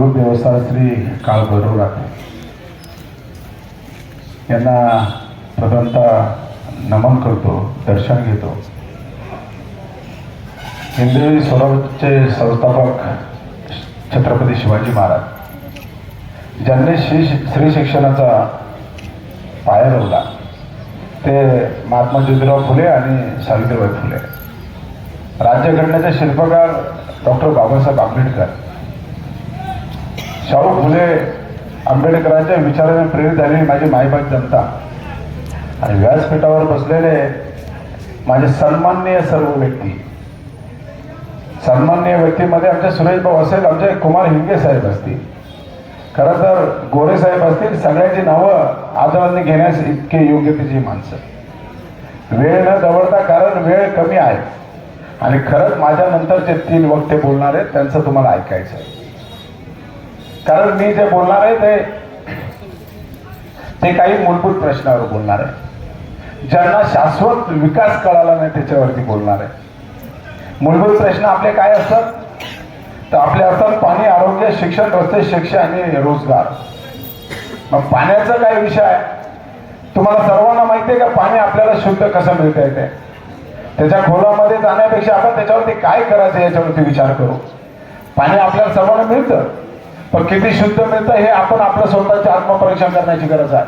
भागवत देवस्थान श्री काळभैरवनाथ यांना प्रथमतः नमन करतो, दर्शन घेतो. हिंदवी स्वराज्याचे संस्थापक छत्रपती शिवाजी महाराज ज्यांनी स्त्री शिक्षणाचा पाया रोवला ते महात्मा ज्योतिराव फुले आणि सावित्रीबाई फुले. राज्यघटनेचे शिल्पकार डॉक्टर बाबासाहेब आंबेडकर. शाहू फुले आंबेडकरांच्या विचाराने प्रेरित झालेली माझी मायबाप जनता आणि व्यासपीठावर बसलेले माझे सन्माननीय सर्व व्यक्ती. सन्माननीय व्यक्तीमध्ये आमचे सुरेश भाऊ असेल, आमचे कुमार हिंगे साहेब असतील, खरं तर गोरे साहेब असतील, सगळ्यांची नावं आदराने घेण्यास इतके योग्यतेची माणसं. वेळ न दवडता, कारण वेळ कमी आहे आणि खरंच माझ्या नंतरचे 3 वक्ते बोलणार आहेत त्यांचं तुम्हाला ऐकायचं आहे. कारण मी जे बोलणार आहे ते काही मूलभूत प्रश्नावर बोलणार आहे. ज्यांना शाश्वत विकास कळाला नाही त्याच्यावरती बोलणार आहे. मूलभूत प्रश्न आपले काय असतात तर आपले असतात पाणी, आरोग्य, शिक्षण, रस्ते, शिक्षा आणि रोजगार. मग पाण्याचा काय विषय आहे? तुम्हाला सर्वांना माहिती आहे का पाणी आपल्याला शुद्ध कसं मिळता येते? त्याच्या खोलामध्ये जाण्यापेक्षा आपण त्याच्यावरती काय करायचं याच्यावरती विचार करू. पाणी आपल्याला सर्वांना मिळतं, पण किती शुद्ध मिळतं हे आपण आपलं स्वतःचे आत्मपरीक्षण करण्याची गरज आहे.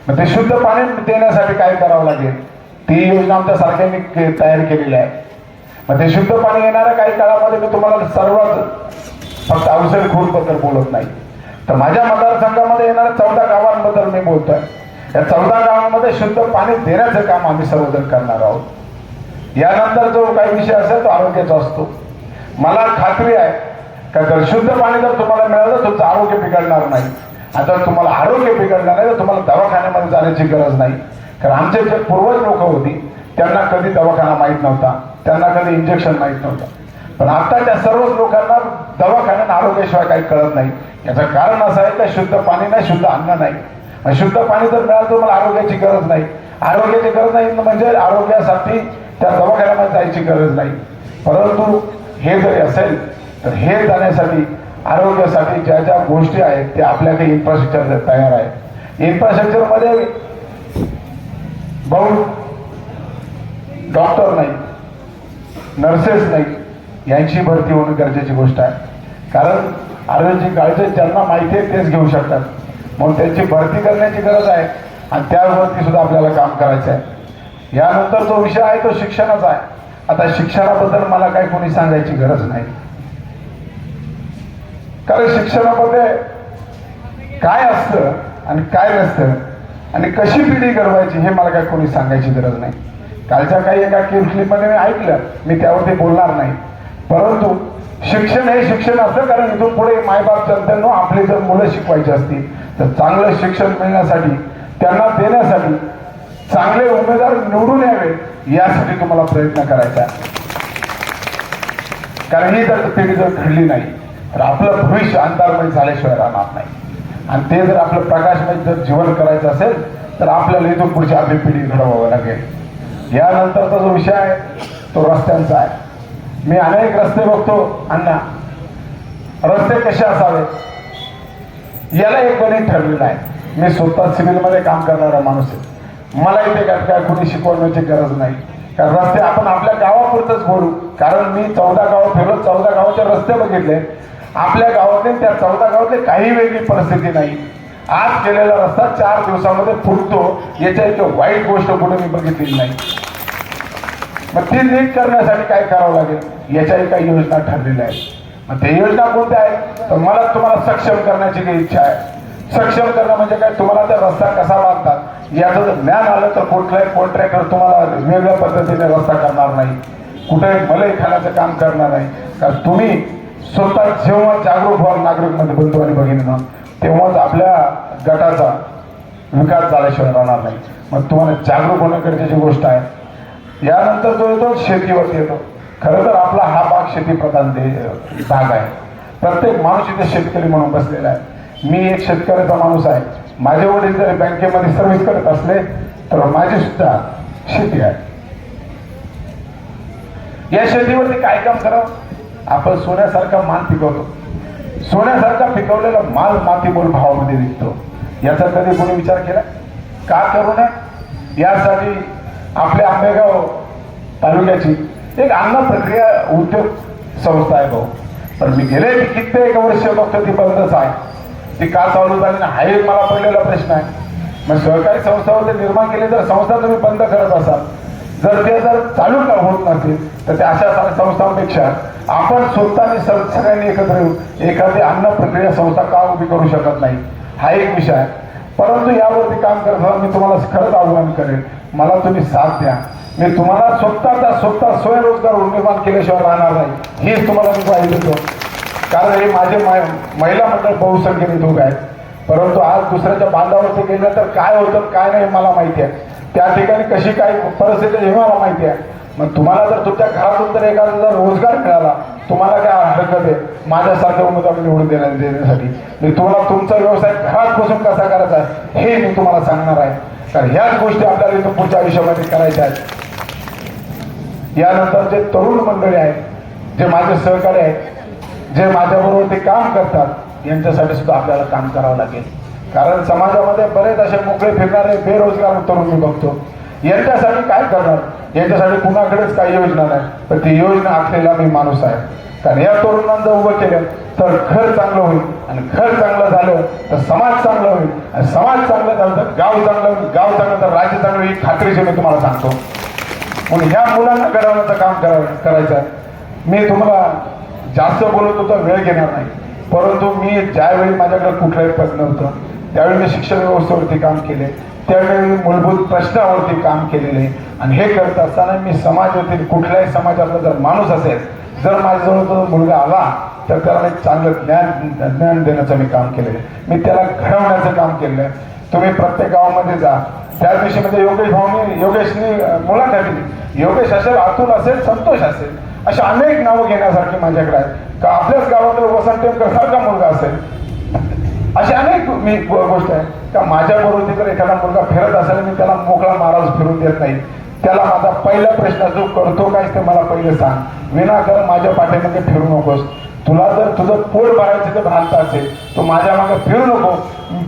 मग ते शुद्ध पाणी देण्यासाठी काय करावं लागेल ती योजना आमच्या सारख्यांनी तयार केलेली आहे. मग ते शुद्ध पाणी येणाऱ्या काही काळामध्ये मी तुम्हाला सर्वात फक्त औषधखोरबद्दल बोलत नाही, तर माझ्या मतदारसंघामध्ये येणाऱ्या 14 गावांबद्दल मी बोलतोय. या 14 गावांमध्ये शुद्ध पाणी देण्याचं काम आम्ही सर्वजण करणार आहोत. यानंतर जो काही विषय असेल तो आरोग्याचा असतो. मला खात्री आहे का जर शुद्ध पाणी जर तुम्हाला मिळालं तर तुमचं आरोग्य बिघडणार नाही. आता तुम्हाला आरोग्य बिघडणार नाही तर तुम्हाला दवाखान्यामध्ये जाण्याची गरज नाही. कारण आमचे जे पूर्वज लोक होती त्यांना कधी दवाखाना माहीत नव्हता, त्यांना कधी इंजेक्शन माहीत नव्हतं. पण आताच्या सर्वच लोकांना दवाखान्यात आरोग्याशिवाय काही कळत नाही. याचं कारण असं आहे की शुद्ध पाणी नाही, शुद्ध अन्न नाही. शुद्ध पाणी जर मिळालं तर मला आरोग्याची गरज नाही. आरोग्याची गरज नाही म्हणजे आरोग्यासाठी त्या दवाखान्यामध्ये जायची गरज नाही. परंतु हे जरी असेल तर हे जाण्यासाठी आरोग्यासाठी ज्या ज्या गोष्टी आहेत ते आपल्या काही इन्फ्रास्ट्रक्चर तयार आहे. इन्फ्रास्ट्रक्चरमध्ये भाऊ डॉक्टर नाही, नर्सेस नाही, यांची भरती होणं गरजेची गोष्ट आहे. कारण आरोग्याची काळजी ज्यांना माहिती आहे तेच घेऊ शकतात, म्हणून त्यांची भरती करण्याची गरज आहे आणि त्यावरती सुद्धा आपल्याला काम करायचं आहे. यानंतर जो विषय आहे तो शिक्षणाचा आहे. आता शिक्षणाबद्दल मला काही कोणी सांगायची गरज नाही, कारण शिक्षणामध्ये काय असतं आणि काय नसतं आणि कशी पिढी घडवायची हे मला काही कोणी सांगायची गरज नाही. कालच्या काही एका क्लिपमध्ये मी ऐकलं, मी त्यावरती बोलणार नाही. परंतु शिक्षण हे शिक्षण असतं, कारण इथून पुढे मायबाप जनतेनं आपली जर मुलं शिकवायची असतील तर चांगलं शिक्षण मिळण्यासाठी, त्यांना देण्यासाठी चांगले उमेदवार निवडून यावे यासाठी तुम्हाला प्रयत्न करायचा आहे. कारण ही जर पिढी जर घडली नाही तर आपलं भविष्य अंधारमय झाल्याशिवाय राहणार नाही. आणि ते जर आपलं प्रकाशमय जर जीवन करायचं असेल तर आपल्याला इथून पुढची आपली पिढी घडवावं लागेल. यानंतरचा जो विषय आहे तो रस्त्यांचा आहे. मी अनेक रस्ते बघतो अण्णा, रस्ते कसे असावे याला एक गणित ठरलेलं आहे. मी स्वतः सिव्हिलमध्ये काम करणारा माणूस आहे, मला इथे काय कोणी शिकवण्याची गरज नाही. कारण रस्ते आपण आपल्या गावापुरतच बोलू, कारण मी 14 गावं फिरलो, 14 गावाचे रस्ते बघितले. आपल्या गावातले त्या 14 गावातले काही वेगळी परिस्थिती नाही. आज केलेला रस्ता 4 दिवसामध्ये फुटतो, याच्या इतकी वाईट गोष्ट कुठे मी बघितलेली नाही. मग ती नीट करण्यासाठी काय करावं लागेल याच्याही काही योजना ठरलेल्या आहेत. मग ते योजना कोणत्या आहेत तर मला तुम्हाला सक्षम करण्याची काही इच्छा आहे. सक्षम करणं म्हणजे काय, तुम्हाला त्या रस्ता कसा बांधतात याचं जर ज्ञान आलं तर कुठलाही कॉन्ट्रॅक्टर तुम्हाला वेगळ्या पद्धतीने रस्ता करणार नाही, कुठेही मलाई खाण्याचं काम करणार नाही. कारण तुम्ही स्वतः जेव्हा जागरूक व्हाल नागरिकमध्ये बंधू आणि भगिनींनो, तेव्हाच आपल्या गटाचा विकास झाल्याशिवाय राहणार नाही. मग तुम्हाला जागरूक होणं गरजेची गोष्ट आहे. यानंतर जो येतो शेतीवरती येतो. खरं तर आपला हा भाग शेतीप्रधान भाग आहे. प्रत्येक माणूस इथे शेतकरी म्हणून बसलेला आहे. मी एक शेतकऱ्याचा माणूस आहे. माझे वडील जरी बँकेमध्ये सर्व्हिस करत असले तर माझी सुद्धा शेती आहे. या शेतीवरती काय काम करावं? आपण सोन्यासारखा मान पिकवतो. सोन्यासारखा पिकवलेला माल मातीमोल भावामध्ये विकतो. याचा कधी कोणी विचार केला? का करू नये? यासाठी आपल्या आंबेगाव तालुक्याची एक अन्न प्रक्रिया उद्योग संस्था आहे भाऊ. पण मी गेले कित्येक वर्ष बघतो ती बंदच आहे. ती का चालू झाली ना हा एक मला पडलेला प्रश्न आहे. मग सहकारी संस्था होते निर्माण केली तर संस्था तुम्ही बंद करत असाल, जर ते चालू होत नसतील तर त्या अशा संस्थांपेक्षा आपण स्वतःने सगळ्यांनी एकत्र येऊन एखादी अन्न प्रक्रिया संस्था का उभी करू शकत नाही, हा एक विषय आहे. परंतु यावरती काम करताना मी तुम्हाला खरंच आव्हान करेन, मला तुम्ही साथ द्या. मी तुम्हाला स्वतः स्वयंरोजगार निर्माण केल्याशिवाय राहणार नाही, हेच तुम्हाला मी ग्वाही देतो. कारण हे माझे महिला मंडळ बहुसंख्येने लोक आहेत. परंतु आज दुसऱ्याच्या बांधावरती गेलं तर काय होतं काय नाही मला माहिती आहे. त्या ठिकाणी कशी काय परिस्थिती हे मला माहिती आहे. मग तुम्हाला जर तुमच्या घरातून जर एखादा जर रोजगार मिळाला, तुम्हाला काय हरकत आहे माझ्यासारख्या उमेदवार निवडून देण्यासाठी? मी तुम्हाला तुमचा व्यवसाय घरात बसून कसा करायचा आहे हे मी तुम्हाला सांगणार आहे. कारण ह्याच गोष्टी आपल्याला इथं पुढच्या आयुष्यामध्ये करायच्या आहेत. यानंतर जे तरुण मंडळी आहेत, जे माझे सहकारी आहेत, जे माझ्याबरोबर ते काम करतात, यांच्यासाठी सुद्धा आपल्याला काम करावं लागेल. कारण समाजामध्ये बरेच असे मोकळे फिरणारे बेरोजगार तरुण मी बघतो. यांच्यासाठी काय करणार? यांच्यासाठी कुणाकडेच काही योजना नाही, पण ती योजना आखलेला मी माणूस आहे. कारण या तरुणांना उभं केलं तर घर चांगलं होईल, आणि घर चांगलं झालं तर समाज चांगलं होईल, आणि समाज चांगलं झालं तर गाव चांगलं होईल, गाव चांगलं तर राज्य चांगलं होईल, ही खात्रीशी मी तुम्हाला सांगतो. म्हणून ह्या मुलांना घडवण्याचं काम करायचं आहे. मी तुम्हाला जास्त बोलत होतो, वेळ घेणार नाही. परंतु मी ज्यावेळी माझ्याकडे कुठलंही पद नव्हतं त्यावेळी मी शिक्षण व्यवस्थेवरती काम केले, त्यावेळी मूलभूत प्रश्नावरती काम केलेले. आणि हे करत असताना मी समाजातील कुठल्याही समाजातला जर माणूस असेल, जर माझ्याजवळ तो मुलगा आला तर त्याला एक चांगलं ज्ञान देण्याचं मी काम केलेलं आहे. मी त्याला घडवण्याचं काम केलेलं आहे. तुम्ही प्रत्येक गावामध्ये जा, त्या दिवशी म्हणजे योगेशनी मुलाखत दिली. योगेश असेल, अतुल असेल, संतोष असेल, अशा अनेक नावं घेण्यासारखी माझ्याकडे आहेत. का आपल्याच गावात वसंत टेमकर सारखा मुलगा असेल, अशी अनेक गोष्ट आहे. का माझ्याबरोबर जर एखादा मुलगा फिरत असेल, मी त्याला मोकळा महाराज फिरून देत नाही. त्याला माझा पहिला प्रश्न जो करतो काय ते मला पहिले सांग, विनाकारण माझ्या पाठीमागे फिरू नकोस. तुला जर तुझं पोट भरायचं ते भ्रांत असेल, तू माझ्या मागे फिरू नको.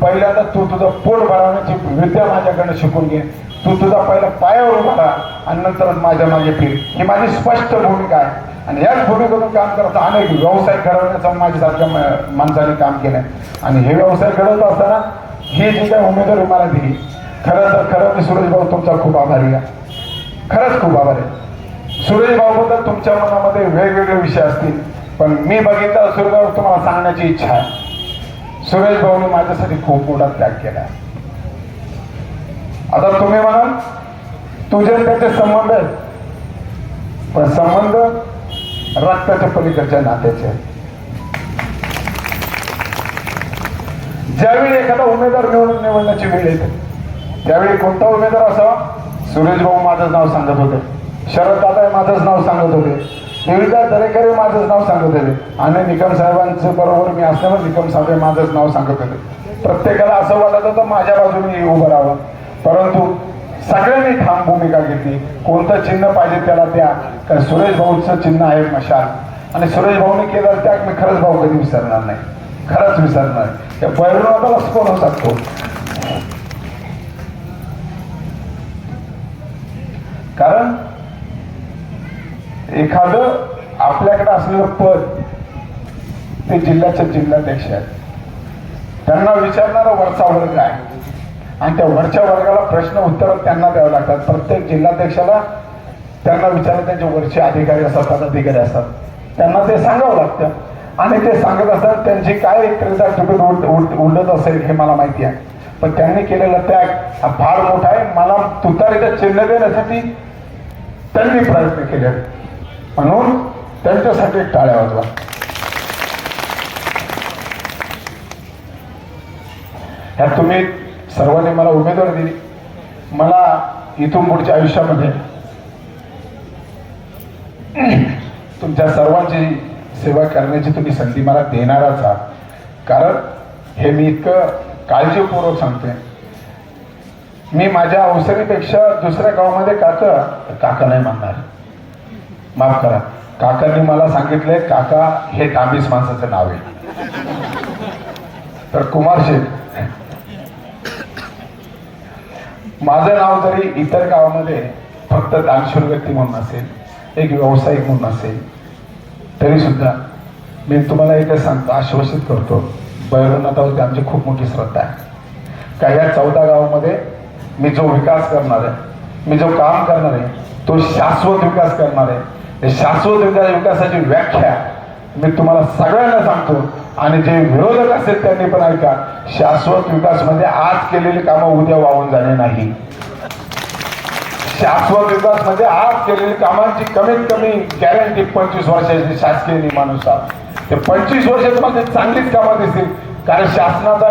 पहिल्यांदा तू तुझं पोट भरवण्याची विद्या माझ्याकडनं शिकून घे. तू तुझा पहिला पायावर उभा राहा आणि नंतर माझ्या मागे फिर. ही माझी स्पष्ट भूमिका आहे. आणि याच भूमिकेतून काम करता अनेक व्यवसाय घडवण्याचं माझ्यासारख्या माणसाने काम केलंय. आणि हे व्यवसाय घडवत असताना ही जी काही उमेदवारी मला दिली, खरं मी सुरेश भाऊ तुमचा खूप आभारी आहे. खरंच खूप आभारी आहे. सुरेश भाऊबद्दल तुमच्या मनामध्ये वेगवेगळे विषय असतील, पण मी बघितलं सुरेश भाऊ तुम्हाला सांगण्याची इच्छा आहे. सुरेश भाऊने माझ्यासाठी खूप मोठा त्याग केला. आता तुम्ही म्हणाल तुझे त्याचे संबंध आहेत, पण संबंध रक्ताच्या पलीकडच्या नात्याचे आहेत. ज्यावेळी एखादा उमेदवार निवडण्याची वेळ येते, त्यावेळी कोणता उमेदवार असावा? सुरेश भाऊ माझंच नाव सांगत होते, शरद दादा माझंच नाव सांगत होते, देवीदास दरेकर माझंच नाव सांगत होते, आणि निकम साहेबांचं बरोबर मी असल्यामुळे निकम साहेब माझंच नाव सांगत होते. प्रत्येकाला असं वाटत होतं माझ्या बाजूने उभं राहावं. परंतु सगळ्यांनी ठाम भूमिका घेतली. कोणतं चिन्ह पाहिजे त्याला द्या, कारण सुरेश भाऊचं चिन्ह आहे मशाल. आणि सुरेश भाऊने केलं त्याग मी खरंच भाऊ कधी विसरणार नाही, खरंच विसरणार. त्या बैरनाथाला कोण सांगतो, कारण एखादं आपल्याकडे असलेलं पद ते जिल्ह्याच्या जिल्हाध्यक्ष आहेत. त्यांना विचारणारा वरचा वर्ग आहे, आणि त्या वरच्या वर्गाला प्रश्न उत्तर त्यांना द्यावं लागतात. प्रत्येक जिल्हाध्यक्षाला त्यांना विचारलं, त्यांचे वरचे अधिकारी असतात, पदाधिकारी असतात, त्यांना ते सांगावं लागतं. आणि ते सांगत असतात त्यांची काय क्रेता टिपीट उडत असेल हे मला माहिती आहे. पण त्यांनी केलेला त्याग हा फार मोठा आहे. मला तुतारीचं चिन्ह देण्यासाठी त्यांनी प्रयत्न केले, म्हणून त्यांच्यासाठी एक टाळ्या वाजवा. ह्या तुम्ही सर्वांनी मला उमेदवारी दिली. मला इथून पुढच्या आयुष्यामध्ये तुमच्या सर्वांची सेवा करण्याची तुम्ही संधी मला देणारच आहात. कारण हे मी इतकं काळजीपूर्वक सांगतोय. मी माझ्या अवसरीपेक्षा दुसऱ्या गावामध्ये काका नाही म्हणणार, माफ करा, काकांनी मला सांगितलंय काका हे डांबीस माणसाचं नाव आहे. तर कुमार शेठ माझं नाव जरी इतर गावामध्ये फक्त दानशूर व्यक्ती म्हणून असेल, एक व्यावसायिक म्हणून असेल, तरी सुद्धा मी तुम्हाला एकच सांगतो, आश्वासित करतो, भैरवनाथावरती आमची खूप मोठी श्रद्धा आहे. का या 14 गावामध्ये मी जो विकास करणार आहे, मी जो काम करणार आहे, तो शाश्वत विकास करणार आहे. शाश्वत विकासाची व्याख्या मी तुम्हाला सगळ्यांना सांगतो, आणि जे विरोधक असतील त्यांनी पण ऐका. शाश्वत विकास म्हणजे आज केलेली कामं उद्या वाहून जाणे नाही. शाश्वत विकास म्हणजे आज केलेली कामांची कमीत कमी गॅरंटी 25 वर्षाची शासकीय नियमानुसार. ते 25 वर्ष तुम्हाला चांगलीच कामं दिसतील, कारण शासनाचा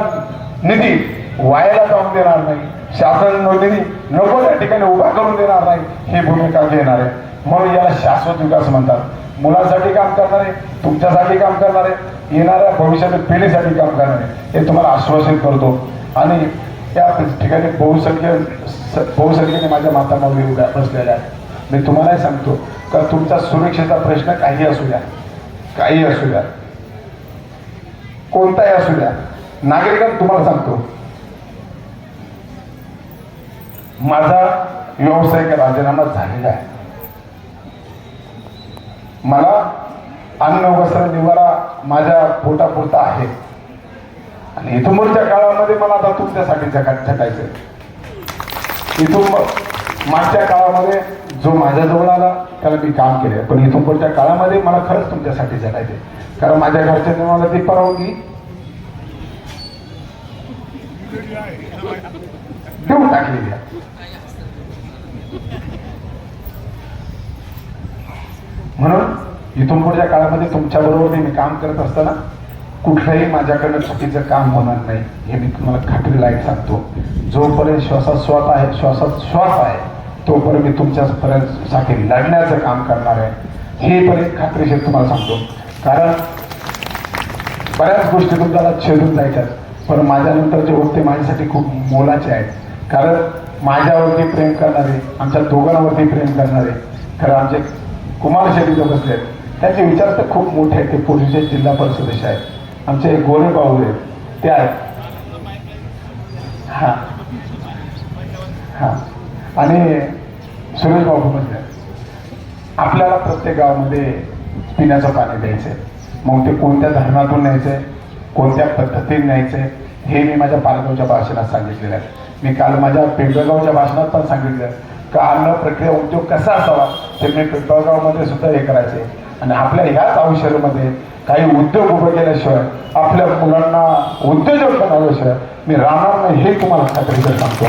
निधी वायाला जाऊन देणार नाही, शासन निधी नको त्या ठिकाणी उभा करून देणार नाही, ही भूमिका घेणार आहे. म्हणून याला शाश्वत विकास म्हणतात. मुलांसाठी काम करणार आहे, तुमच्यासाठी काम करणार आहे, येणाऱ्या भविष्यातील पिढीसाठी काम करणार आहे, हे तुम्हाला आश्वासित करतो. आणि या ठिकाणी बहुसंख्येने माझ्या मातामाऊली उभ्या बसलेल्या आहेत. मी तुम्हालाही सांगतो का तुमचा सुरक्षेचा प्रश्न काही असू द्या, काही असू द्या, कोणताही असू द्या, नागरिकांना तुम्हाला सांगतो, माझा व्यावसायिक राजीनामा झालेला आहे. मला अन्न वस्त्र निवारा माझ्या पोटापुरता आहे, आणि इथून पुढच्या काळामध्ये मला आता तुमच्यासाठी झटायचं. इथून मागच्या काळामध्ये जो माझ्याजवळ आला त्याला मी काम केले, पण इथून पुढच्या काळामध्ये मला खरंच तुमच्यासाठी झटायचे. कारण माझ्या घरच्यांनी मला ती परवानगी देऊन टाकलेली आहे. म्हणून इथून पुढच्या काळामध्ये तुमच्या बरोबर मी काम करत असताना कुठलंही माझ्याकडनं चुकीचं काम होणार नाही, हे मी तुम्हाला खात्री लायक सांगतो. जोपर्यंत श्वासात श्वास आहे तोपर्यंत मी तुमच्यापर्यंतसाठी लढण्याचं काम करणार आहे, हे पण एक खात्रीशीर तुम्हाला सांगतो. कारण बऱ्याच गोष्टी तुमच्याला छेडून जायच्यात, पण माझ्यानंतरचे वक्ते माझ्यासाठी खूप मोलाचे आहेत. कारण माझ्यावरती प्रेम करणारे, आमच्या दोघांवरती प्रेम करणारे, खरं आमचे कुमार शेट्टी जो बसले आहेत त्यांचे विचार तर खूप मोठे आहेत. ते पूर्वीचे जिल्हा परिषद सदस्य आहेत. आमचे गोरे बाबू आहेत, ते आहेत. हां हां आणि सुरेश बाबू म्हणजे आपल्याला प्रत्येक गावामध्ये पिण्याचं पाणी द्यायचंय. मग ते कोणत्या धरणातून न्यायचंय, कोणत्या पद्धतीने न्यायचंय, हे मी माझ्या पालगावच्या भाषणात सांगितलेलं आहे. मी काल माझ्या पिंपळगावच्या भाषणात पण सांगितलं का अन्न प्रक्रिया उद्योग कसा असावा ते मी पिंपळगावमध्ये सुद्धा हे करायचे. आणि आपल्या ह्याच औषधामध्ये काही उद्योग उभे केल्याशिवाय, आपल्या मुलांना उद्योजक बनवल्याशिवाय मी राहणार नाही, हे तुम्हाला खात्रीशीर सांगतो.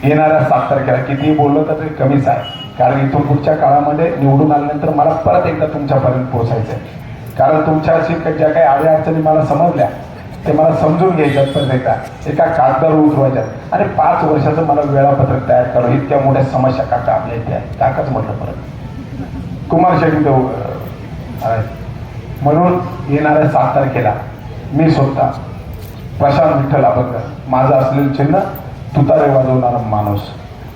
येणाऱ्या 7 तारखेला कितीही बोललं तर ते कमीच आहे. कारण इथून पुढच्या काळामध्ये निवडून आल्यानंतर मला परत एकदा तुमच्यापर्यंत पोहोचायचं आहे. कारण तुमच्याशी ज्या काही आड्या अडचणी मला समजल्या ते मला समजून घ्यायच्यात, परत एकदा एका कागदावर उतरवायच्यात, आणि 5 वर्षाचं मला वेळापत्रक तयार करून इतक्या मोठ्या समस्या काका आपल्या इथे आहेत. काकाच म्हटलं परत कुमार शेट्टी तो म्हणून येणाऱ्या 7 तारखेला मी स्वतः प्रशांत विठ्ठल अभंकर, माझं असलेलं चिन्ह तुतारे वाजवणारा माणूस,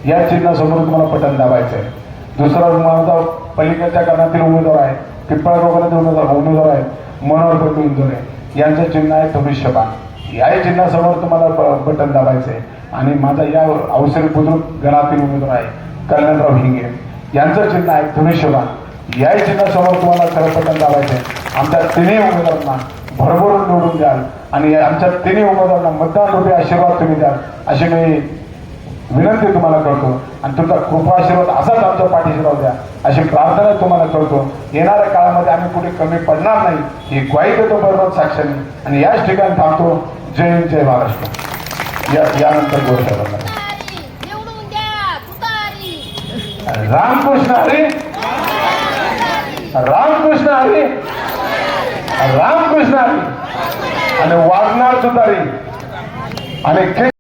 या चिन्हासमोर तुम्हाला बटन दाबायचं आहे. दुसरा माझा पलीकडच्या कानातील उमेदवार आहे, पिंपळगावकडे उमेदवार आहे मनोहर इंदोरे, यांचं चिन्ह आहे धनुष्यबाण. या चिन्हासमोर तुम्हाला बटन दाबायचं आहे. आणि माझा या अवसरी बुद्रुक गणातील उमेदवार आहे कल्याणराव हिंगे, यांचं चिन्ह आहे धनुष्यबाण. या चिन्हासमोर तुम्हाला खरं बटन दाबायचं आहे. आमच्या तिन्ही उमेदवारांना भरभरून निवडून द्याल, आणि आमच्या तिन्ही उमेदवारांना मतदान रूपी आशीर्वाद तुम्ही द्याल, अशी मी विनंती तुम्हाला करतो. आणि तुमचा कृपा आशीर्वाद असाच आमच्या पाठीशी राहू द्या, अशी प्रार्थना तुम्हाला करतो. येणाऱ्या काळामध्ये आम्ही कुठे कमी पडणार नाही, ही ग्वाही देतो बरोबर साक्षाने. आणि याच ठिकाणी थांबतो. जय हिंद, जय महाराष्ट्र. यानंतर गोष्ट रामकृष्ण हरी, रामकृष्ण हरी, रामकृष्ण हरी. आणि वाजणार तुतारी आणि